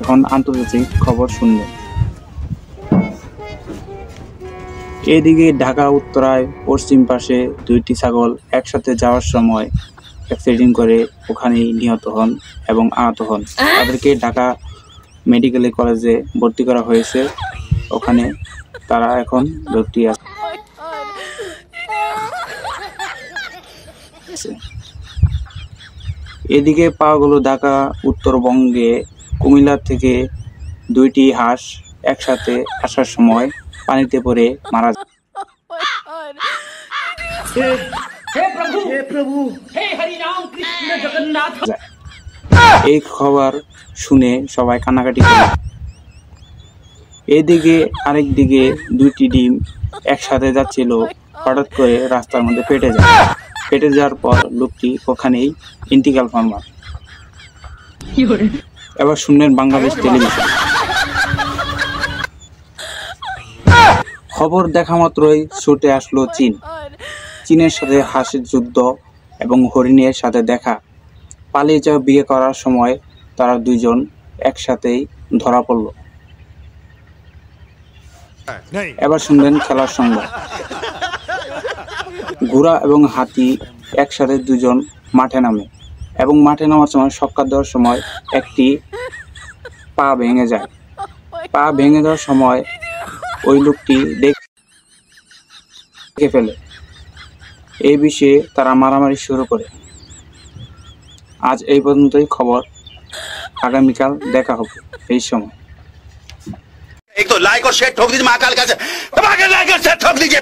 এখন আন্তর্জাতিক খবর শুনবেন। এদিকে ঢাকা উত্তরায় পশ্চিম পাশে দুইটি ছাগল একসাথে যাওয়ার সময় অ্যাক্সিডেন্ট করে ওখানেই নিহত হন এবং আহত হন। তাদেরকে ঢাকা মেডিকেল কলেজে ভর্তি করা হয়েছে। ওখানে তারা এখন ভর্তি আছে। এদিকে পাওয়া গেল ঢাকা উত্তরবঙ্গে কুমিল্লা থেকে দুইটি হাঁস একসাথে আসার সময় পানিতে পড়ে মারা যায়। এই খবর শুনে সবাই কান্নাকাটি করে। এদিকে আরেকদিকে দুইটি ডিম একসাথে যাচ্ছিল, হঠাৎ করে রাস্তার মধ্যে ফেটে যায়। ফেটে যাওয়ার পর লোকটি ওখানেই ইন্টিকাল ফরমার। এবার শুনলেন বাংলাদেশ টেলিভিশন। খবর দেখা মাত্রই ছুটে আসলো চীন। চীনের সাথে হাসির যুদ্ধ এবং হরিণের সাথে দেখা। পালিয়ে যাওয়া বিয়ে করার সময় তারা দুইজন একসাথেই ধরা পড়ল। এবার শুনবেন খেলার সংবাদ। ঘোড়া এবং হাতি একসাথে দুজন মাঠে নামে এবং মাঠে নামার সময় ছক্কা দেওয়ার সময় একটি পা ভেঙে যায়। পা ভেঙে যাওয়ার সময় ওই লোকটি দেখে ফেলে। এই বিষয়ে তারা মারামারি শুরু করে। আজ এই পর্যন্তই খবর। আগামীকাল দেখা হবে এই সময়। एक तो लाइक और शेयर ठोक दीजिए महाकाल का लाइक और शेयर ठोक दीजिए।